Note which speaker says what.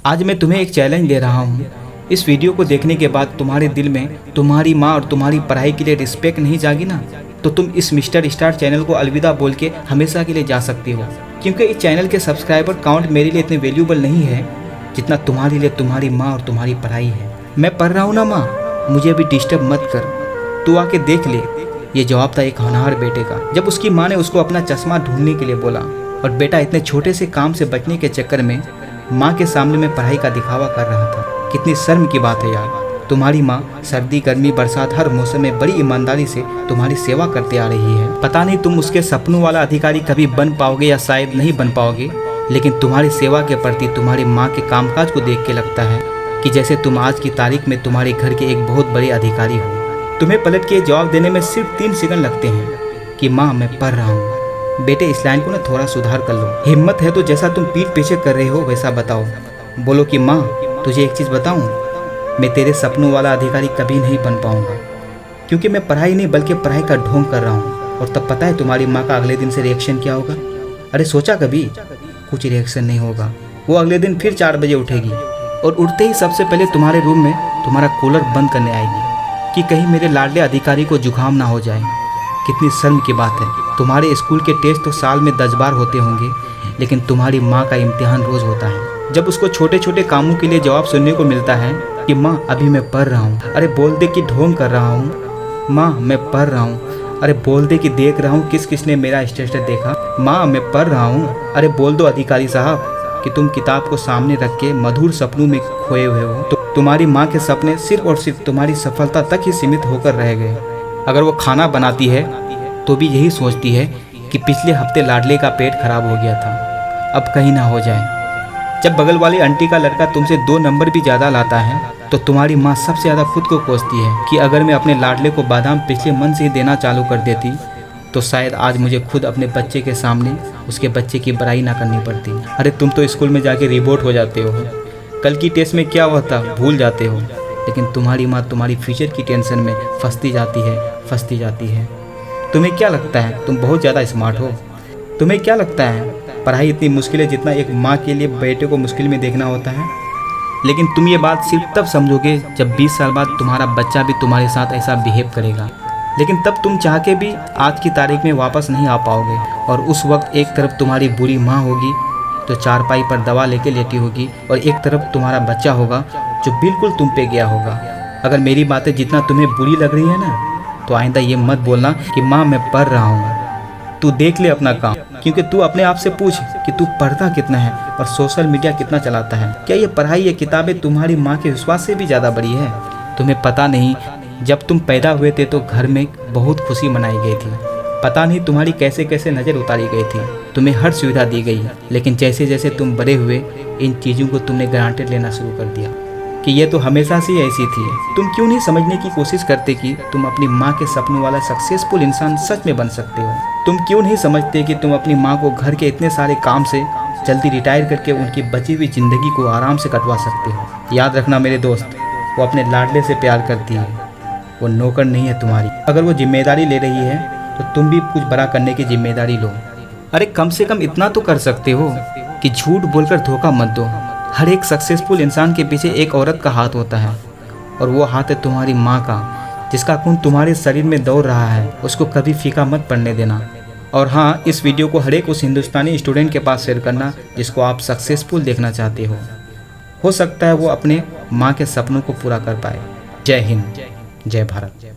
Speaker 1: आज मैं तुम्हें एक चैलेंज दे रहा हूँ। इस वीडियो को देखने के बाद तुम्हारे दिल में तुम्हारी माँ और तुम्हारी पढ़ाई के लिए रिस्पेक्ट नहीं जागी ना, तो तुम इस मिस्टर स्टार चैनल को अलविदा बोल के हमेशा के लिए जा सकती हो। क्योंकि इस चैनल के सब्सक्राइबर काउंट मेरे लिए इतने वैल्यूबल नहीं है जितना तुम्हारे लिए तुम्हारी माँ और तुम्हारी पढ़ाई है। मैं पढ़ रहा हूँ ना माँ, मुझे अभी डिस्टर्ब मत कर, तू आके देख ले। ये जवाब था एक होनहार बेटे का जब उसकी माँ ने उसको अपना चश्मा ढूंढने के लिए बोला। और बेटा इतने छोटे से काम से बचने के चक्कर में माँ के सामने मैं पढ़ाई का दिखावा कर रहा था। कितनी शर्म की बात है यार। तुम्हारी माँ सर्दी गर्मी बरसात हर मौसम में बड़ी ईमानदारी से तुम्हारी सेवा करते आ रही है। पता नहीं तुम उसके सपनों वाला अधिकारी कभी बन पाओगे या शायद नहीं बन पाओगे, लेकिन तुम्हारी सेवा के प्रति तुम्हारी माँ के कामकाज को देख के लगता है कि जैसे तुम आज की तारीख में तुम्हारे घर के एक बहुत बड़े अधिकारी हो। तुम्हें पलट के जवाब देने में सिर्फ 3 सेकंड लगते हैं कि माँ मैं पढ़ रहा हूँ। बेटे इस लाइन को ना थोड़ा सुधार कर लो। हिम्मत है तो जैसा तुम पीठ पीछे कर रहे हो वैसा बताओ। बोलो कि माँ तुझे एक चीज़ बताऊँ, मैं तेरे सपनों वाला अधिकारी कभी नहीं बन पाऊँगा, क्योंकि मैं पढ़ाई नहीं बल्कि पढ़ाई का ढोंग कर रहा हूँ। और तब पता है तुम्हारी माँ का अगले दिन से रिएक्शन क्या होगा? अरे सोचा कभी? कुछ रिएक्शन नहीं होगा। वो अगले दिन फिर 4 बजे उठेगी और उठते ही सबसे पहले तुम्हारे रूम में तुम्हारा कूलर बंद करने आएगी कि कहीं मेरे लाडले अधिकारी को जुकाम ना हो जाए। कितनी शर्म की बात है। तुम्हारे स्कूल के टेस्ट तो साल में 10 बार होते होंगे, लेकिन तुम्हारी माँ का इम्तिहान रोज होता है। जब उसको छोटे छोटे कामों के लिए जवाब सुनने को मिलता है कि माँ अभी मैं पढ़ रहा हूँ, अरे बोल दे कि ढोंग कर रहा हूँ। माँ मैं पढ़ रहा हूँ, अरे बोल दे कि देख रहा हूँ किस किसने मेरा स्टेटस देखा। माँ मैं पढ़ रहा हूँ, अरे बोल दो अधिकारी साहब कि तुम किताब को सामने रख के मधुर सपनों में खोए हुए हो। तो तुम्हारी माँ के सपने सिर्फ और सिर्फ तुम्हारी सफलता तक ही सीमित होकर रह गए। अगर वो खाना बनाती है तो भी यही सोचती है कि पिछले हफ्ते लाडले का पेट खराब हो गया था, अब कहीं ना हो जाए। जब बगल वाली आंटी का लड़का तुमसे 2 नंबर भी ज़्यादा लाता है तो तुम्हारी माँ सबसे ज़्यादा खुद को कोसती है कि अगर मैं अपने लाडले को बादाम पिछले मन से ही देना चालू कर देती तो शायद आज मुझे खुद अपने बच्चे के सामने उसके बच्चे की बुराई ना करनी पड़ती। अरे तुम तो स्कूल में जाके रिपोर्ट हो जाते हो, कल की टेस्ट में क्या हुआ था भूल जाते हो, लेकिन तुम्हारी माँ तुम्हारी फ्यूचर की टेंशन में फंसती जाती है। तुम्हें क्या लगता है तुम बहुत ज़्यादा स्मार्ट हो? तुम्हें क्या लगता है पढ़ाई इतनी मुश्किल है जितना एक माँ के लिए बेटे को मुश्किल में देखना होता है? लेकिन तुम ये बात सिर्फ तब समझोगे जब 20 साल बाद तुम्हारा बच्चा भी तुम्हारे साथ ऐसा बिहेव करेगा। लेकिन तब तुम चाह के भी आज की तारीख में वापस नहीं आ पाओगे। और उस वक्त एक तरफ तुम्हारी बुरी माँ होगी तो चारपाई पर दवा लेके लेटी होगी, और एक तरफ तुम्हारा बच्चा होगा जो बिल्कुल तुम पे गया होगा। अगर मेरी बातें जितना तुम्हें बुरी लग रही है ना, तो आइंदा ये मत बोलना कि माँ मैं पढ़ रहा हूँ। तू देख ले अपना काम, क्योंकि तू अपने आप से पूछ कि तू पढ़ता कितना है और सोशल मीडिया कितना चलाता है। क्या ये पढ़ाई ये किताबें तुम्हारी माँ के विश्वास से भी ज़्यादा बड़ी है? तुम्हें पता नहीं जब तुम पैदा हुए थे तो घर में बहुत खुशी मनाई गई थी। पता नहीं तुम्हारी कैसे कैसे नज़र उतारी गई थी, तुम्हें हर सुविधा दी गई। लेकिन जैसे जैसे तुम बड़े हुए इन चीज़ों को तुमने ग्रांटेड लेना शुरू कर दिया कि ये तो हमेशा से ऐसी थी। तुम क्यों नहीं समझने की कोशिश करते कि तुम अपनी माँ के सपनों वाला सक्सेसफुल इंसान सच में बन सकते हो? तुम क्यों नहीं समझते कि तुम अपनी माँ को घर के इतने सारे काम से जल्दी रिटायर करके उनकी बची हुई ज़िंदगी को आराम से कटवा सकते हो? याद रखना मेरे दोस्त, वो अपने लाडले से प्यार करती है, वो नौकर नहीं है तुम्हारी। अगर वो जिम्मेदारी ले रही है तो तुम भी कुछ बड़ा करने की जिम्मेदारी लो। अरे कम से कम इतना तो कर सकते हो कि झूठ बोलकर धोखा मत दो। हर एक सक्सेसफुल इंसान के पीछे एक औरत का हाथ होता है, और वो हाथ है तुम्हारी माँ का, जिसका खून तुम्हारे शरीर में दौड़ रहा है। उसको कभी फीका मत पड़ने देना। और हाँ, इस वीडियो को हर एक उस हिंदुस्तानी स्टूडेंट के पास शेयर करना जिसको आप सक्सेसफुल देखना चाहते हो सकता है वो अपने माँ के सपनों को पूरा कर पाए। जय हिंद, जय भारत।